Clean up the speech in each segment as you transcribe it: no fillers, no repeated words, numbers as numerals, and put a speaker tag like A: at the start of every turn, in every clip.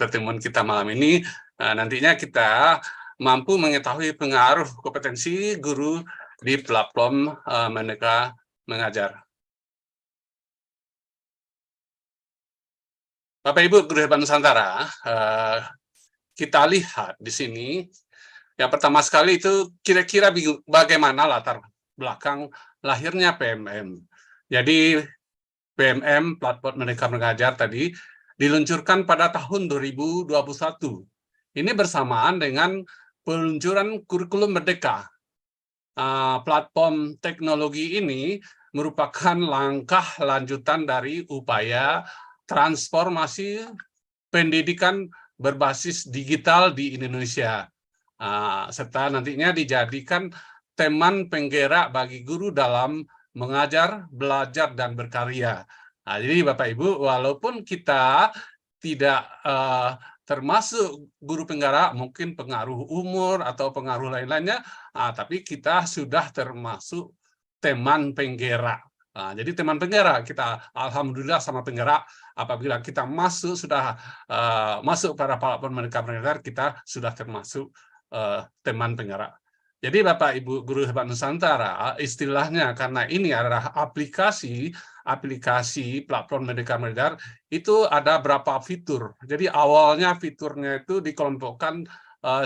A: pertemuan kita malam ini. Nantinya kita mampu mengetahui pengaruh kompetensi guru di platform Merdeka Mengajar. Bapak Ibu Guru Hebat Nusantara, kita lihat di sini, yang pertama sekali itu kira-kira bagaimana latar belakang lahirnya PMM. Jadi PMM, Platform Merdeka Mengajar tadi, diluncurkan pada tahun 2021. Ini bersamaan dengan peluncuran kurikulum Merdeka. Platform teknologi ini merupakan langkah lanjutan dari upaya transformasi pendidikan berbasis digital di Indonesia, serta nantinya dijadikan teman penggerak bagi guru dalam mengajar, belajar, dan berkarya. Jadi Bapak Ibu, walaupun kita tidak termasuk guru penggerak, mungkin pengaruh umur atau pengaruh lain-lainnya, tapi kita sudah termasuk teman penggerak. Jadi teman penggerak, kita alhamdulillah sama penggerak, apabila kita sudah masuk pada platform Merdeka Mengajar, kita sudah termasuk teman penggerak. Jadi Bapak Ibu Guru Hebat Nusantara, istilahnya karena ini adalah aplikasi platform Merdeka Mengajar, itu ada berapa fitur. Jadi awalnya fiturnya itu dikelompokkan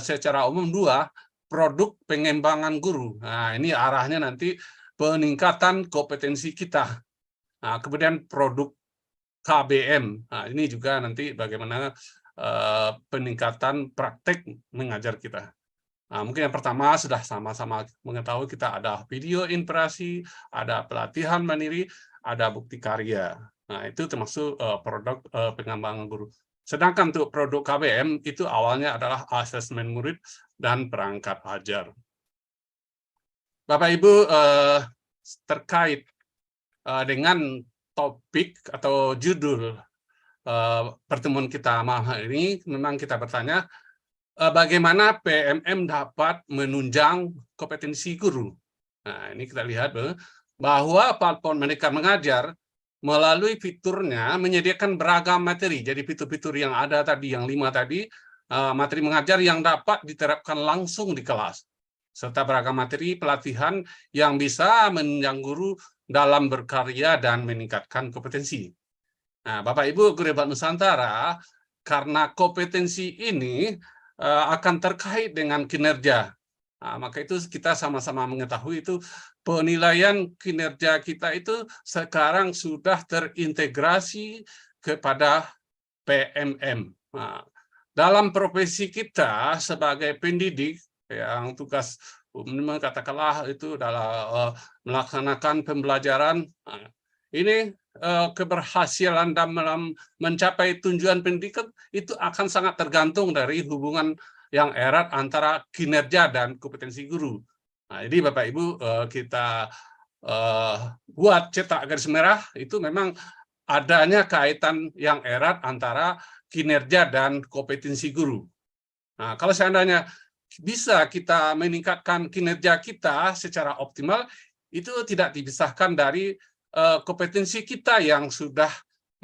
A: secara umum dua, produk pengembangan guru. Ini arahnya nanti peningkatan kompetensi kita. Kemudian produk KBM. Ini juga nanti bagaimana peningkatan praktek mengajar kita. Mungkin yang pertama sudah sama-sama mengetahui kita ada video inspirasi, ada pelatihan mandiri, ada bukti karya. Itu termasuk produk pengembangan guru. Sedangkan untuk produk KBM itu awalnya adalah asesmen murid dan perangkat ajar. Bapak Ibu, terkait dengan topik atau judul pertemuan kita malam hari ini, memang kita bertanya, bagaimana PMM dapat menunjang kompetensi guru. Ini kita lihat bahwa platform Merdeka Mengajar melalui fiturnya menyediakan beragam materi. Jadi fitur-fitur yang ada tadi, yang 5 tadi, materi mengajar yang dapat diterapkan langsung di kelas, serta beragam materi pelatihan yang bisa menunjang guru dalam berkarya dan meningkatkan kompetensi. Bapak Ibu Guru Hebat Nusantara, karena kompetensi ini akan terkait dengan kinerja. Maka itu kita sama-sama mengetahui itu penilaian kinerja kita itu sekarang sudah terintegrasi kepada PMM. Dalam profesi kita sebagai pendidik yang tugas katakanlah itu adalah melaksanakan pembelajaran, ini keberhasilan dalam mencapai tujuan pendidikan itu akan sangat tergantung dari hubungan yang erat antara kinerja dan kompetensi guru. Jadi Bapak Ibu, kita buat cetak garis merah itu memang adanya kaitan yang erat antara kinerja dan kompetensi guru. Kalau seandainya bisa kita meningkatkan kinerja kita secara optimal, itu tidak dipisahkan dari kompetensi kita yang sudah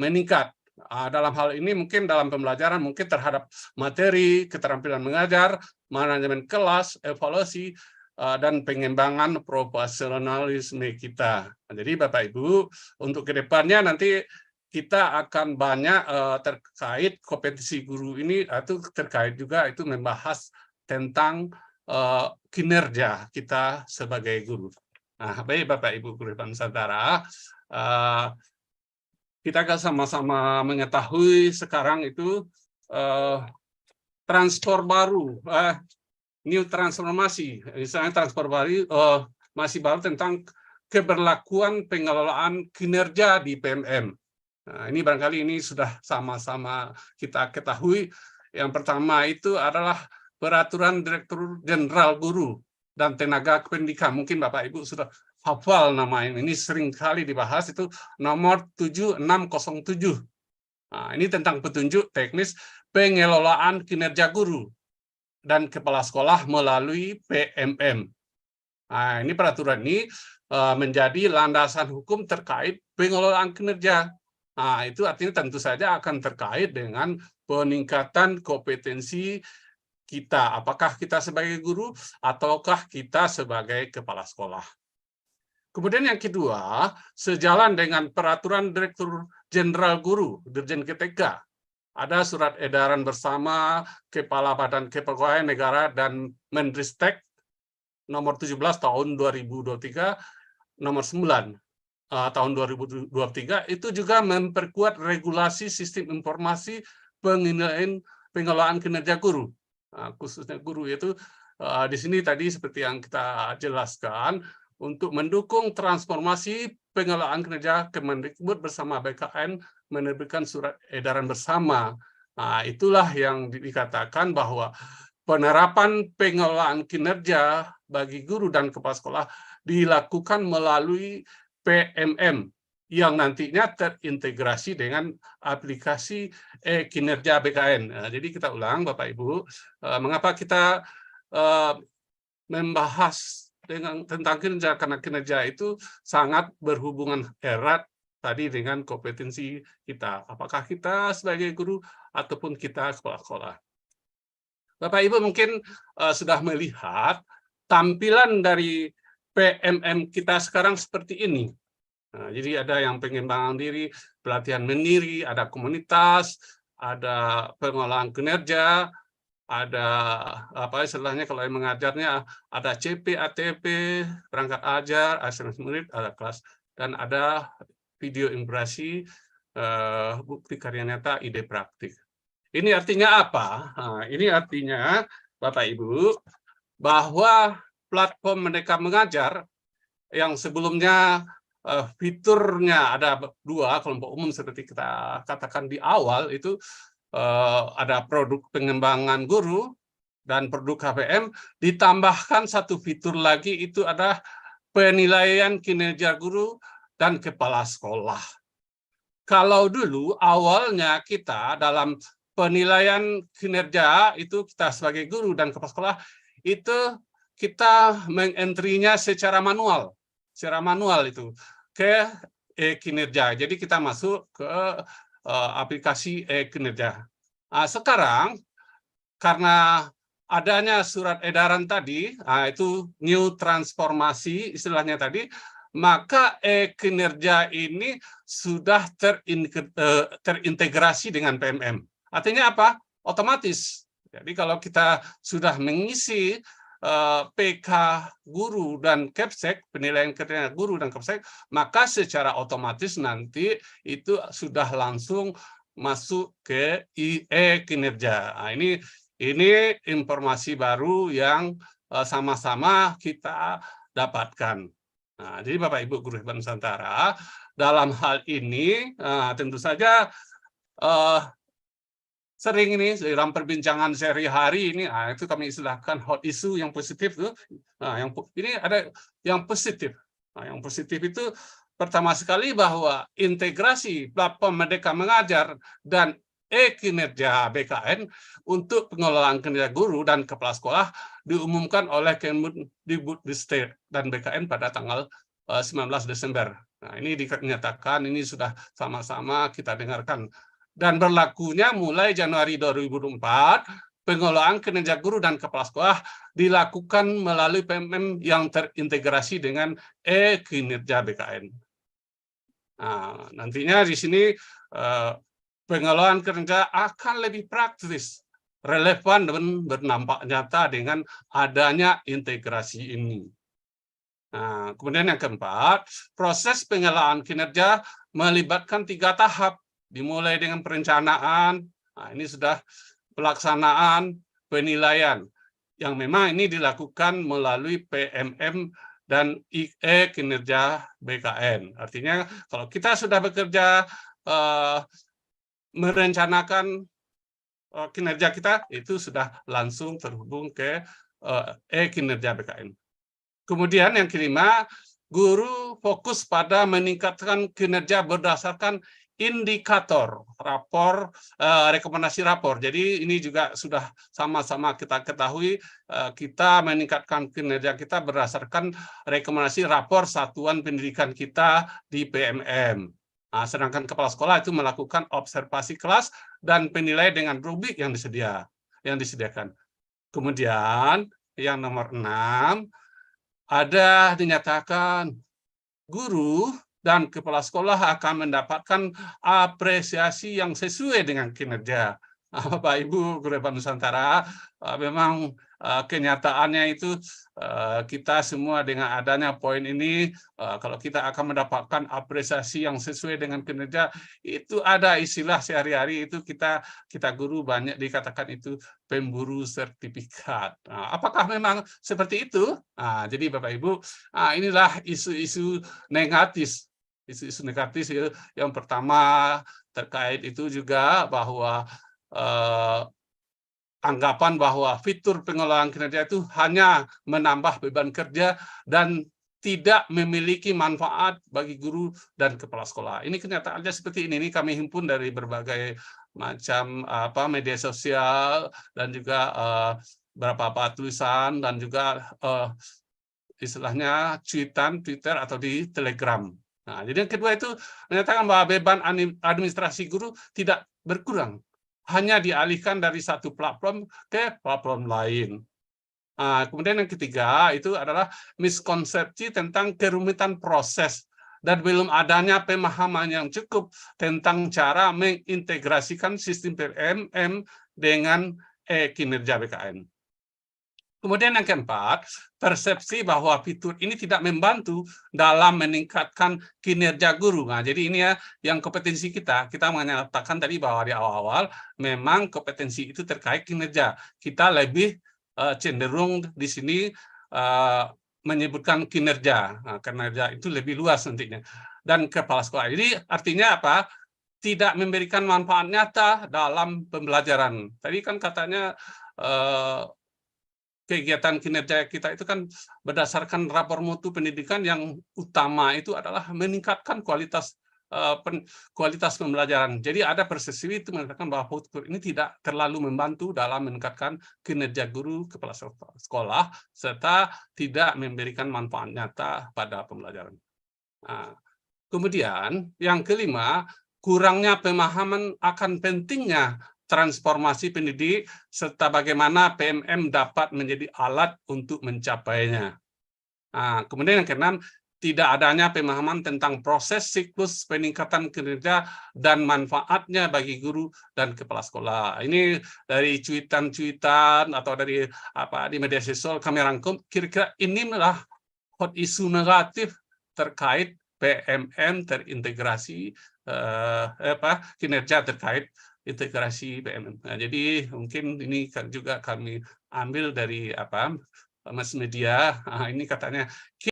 A: meningkat. Dalam hal ini mungkin dalam pembelajaran, mungkin terhadap materi, keterampilan mengajar, manajemen kelas, evaluasi, dan pengembangan profesionalisme kita. Jadi Bapak Ibu, untuk kedepannya nanti kita akan banyak terkait kompetensi guru ini, itu terkait juga itu membahas tentang kinerja kita sebagai guru. Baik Bapak Ibu Guru Hebat Nusantara, kita akan sama-sama mengetahui sekarang itu new transformasi, misalnya transformasi masih baru tentang keberlakuan pengelolaan kinerja di PMM. Ini barangkali ini sudah sama-sama kita ketahui. Yang pertama itu adalah Peraturan Direktur Jenderal Guru dan Tenaga Kependidikan. Mungkin Bapak Ibu sudah hafal nama ini sering kali dibahas, itu nomor 7607. Ini tentang petunjuk teknis pengelolaan kinerja guru dan kepala sekolah melalui PMM. Ini peraturan ini menjadi landasan hukum terkait pengelolaan kinerja. Itu artinya tentu saja akan terkait dengan peningkatan kompetensi kita, apakah kita sebagai guru ataukah kita sebagai kepala sekolah. Kemudian yang kedua, sejalan dengan Peraturan Direktur Jenderal Guru, Dirjen KTK, ada surat edaran bersama Kepala Badan Kepegawaian Negara dan Menristek nomor 17 tahun 2023, nomor 9 tahun 2023, itu juga memperkuat regulasi sistem informasi pengelolaan kinerja guru. Khususnya guru itu di sini tadi seperti yang kita jelaskan, untuk mendukung transformasi pengelolaan kinerja Kemendikbud bersama BKN menerbitkan surat edaran bersama. Nah, itulah yang dikatakan bahwa penerapan pengelolaan kinerja bagi guru dan kepala sekolah dilakukan melalui PMM yang nantinya terintegrasi dengan aplikasi kinerja BKN. Nah, jadi kita ulang, Bapak Ibu, mengapa kita membahas tentang kinerja, karena kinerja itu sangat berhubungan erat tadi dengan kompetensi kita. Apakah kita sebagai guru ataupun kita kepala sekolah. Bapak Ibu mungkin sudah melihat tampilan dari PMM kita sekarang seperti ini. Nah, jadi ada yang pengembangan diri, pelatihan mandiri, ada komunitas, ada pengolahan kinerja, ada apa istilahnya kalau yang mengajarnya ada CP, ATP, perangkat ajar, asesmen murid, ada kelas, dan ada video impresi, bukti karya nyata, ide praktik. Ini artinya apa? Nah, ini artinya Bapak Ibu bahwa platform Merdeka Mengajar yang sebelumnya fiturnya ada 2 kelompok umum seperti kita katakan di awal itu. Ada produk pengembangan guru dan produk KPM, ditambahkan 1 fitur lagi, itu ada penilaian kinerja guru dan kepala sekolah. Kalau dulu awalnya kita dalam penilaian kinerja itu kita sebagai guru dan kepala sekolah itu kita mengentrinya secara manual itu ke kinerja. Jadi kita masuk ke aplikasi kinerja. Nah, sekarang karena adanya surat edaran tadi, itu new transformasi istilahnya tadi, maka kinerja ini sudah terintegrasi dengan PMM. Artinya apa? Otomatis. Jadi kalau kita sudah mengisi PK guru dan Kepsek, penilaian kinerja guru dan Kepsek, maka secara otomatis nanti itu sudah langsung masuk ke IE kinerja. Nah, ini informasi baru yang sama-sama kita dapatkan. Nah, jadi Bapak Ibu guru Hebat Nusantara, dalam hal ini tentu saja sering ini dalam perbincangan sehari-hari ini, itu kami istilahkan hot issue yang positif tuh. Nah, ini ada yang positif. Nah, yang positif itu pertama sekali bahwa integrasi platform Merdeka Mengajar dan kinerja BKN untuk pengelolaan kinerja guru dan kepala sekolah diumumkan oleh Kemendikbud dan BKN pada tanggal 19 Desember. Nah, ini dinyatakan, ini sudah sama-sama kita dengarkan. Dan berlakunya mulai Januari 2024, pengelolaan kinerja guru dan kepala sekolah dilakukan melalui PMM yang terintegrasi dengan kinerja BKN. Nah, nantinya di sini pengelolaan kinerja akan lebih praktis, relevan dan berdampak nyata dengan adanya integrasi ini. Nah, kemudian yang keempat, proses pengelolaan kinerja melibatkan 3 tahap. Dimulai dengan perencanaan, nah ini sudah pelaksanaan, penilaian, yang memang ini dilakukan melalui PMM dan IE kinerja BKN. Artinya kalau kita sudah bekerja merencanakan kinerja kita, itu sudah langsung terhubung ke kinerja BKN. Kemudian yang kelima, guru fokus pada meningkatkan kinerja berdasarkan indikator rapor, rekomendasi rapor. Jadi ini juga sudah sama-sama kita ketahui, kita meningkatkan kinerja kita berdasarkan rekomendasi rapor satuan pendidikan kita di PMM. Sedangkan kepala sekolah itu melakukan observasi kelas dan penilaian dengan rubrik yang disediakan. Kemudian yang nomor 6, ada dinyatakan guru dan kepala sekolah akan mendapatkan apresiasi yang sesuai dengan kinerja. Bapak Ibu guru Eva Nusantara, memang kenyataannya itu kita semua dengan adanya poin ini, kalau kita akan mendapatkan apresiasi yang sesuai dengan kinerja, itu ada istilah sehari-hari itu kita guru banyak dikatakan itu pemburu sertifikat. Apakah memang seperti itu? Jadi Bapak Ibu, inilah isu-isu negatif. Isu-isu negatif yang pertama terkait itu juga bahwa anggapan bahwa fitur pengelolaan kinerja itu hanya menambah beban kerja dan tidak memiliki manfaat bagi guru dan kepala sekolah. Ini kenyataannya seperti ini. Ini kami himpun dari berbagai macam media sosial dan juga beberapa tulisan dan juga istilahnya Twitter atau di Telegram. Jadi yang kedua itu menyatakan bahwa beban administrasi guru tidak berkurang, hanya dialihkan dari satu platform ke platform lain. Kemudian yang ketiga itu adalah miskonsepsi tentang kerumitan proses dan belum adanya pemahaman yang cukup tentang cara mengintegrasikan sistem PMM dengan kinerja BKN. Kemudian yang keempat, persepsi bahwa fitur ini tidak membantu dalam meningkatkan kinerja guru. Jadi ini ya yang kompetensi kita. Kita menyatakan tadi bahwa di awal-awal memang kompetensi itu terkait kinerja. Kita lebih cenderung di sini menyebutkan kinerja. Kinerja itu lebih luas nantinya. Dan kepala sekolah ini artinya apa? Tidak memberikan manfaat nyata dalam pembelajaran. Tadi kan katanya kegiatan kinerja kita itu kan berdasarkan rapor mutu pendidikan yang utama itu adalah meningkatkan kualitas pembelajaran. Jadi ada persepsi itu mengatakan bahwa fitur ini tidak terlalu membantu dalam meningkatkan kinerja guru, kepala sekolah, serta tidak memberikan manfaat nyata pada pembelajaran. Kemudian yang kelima, kurangnya pemahaman akan pentingnya transformasi pendidik, serta bagaimana PMM dapat menjadi alat untuk mencapainya. Kemudian yang keenam, tidak adanya pemahaman tentang proses siklus peningkatan kinerja dan manfaatnya bagi guru dan kepala sekolah. Ini dari cuitan-cuitan atau dari di media sosial kami rangkum, kira-kira inilah hot isu negatif terkait PMM terintegrasi kinerja terkait integrasi PMM. Jadi mungkin ini juga kami ambil dari mass media. Ini katanya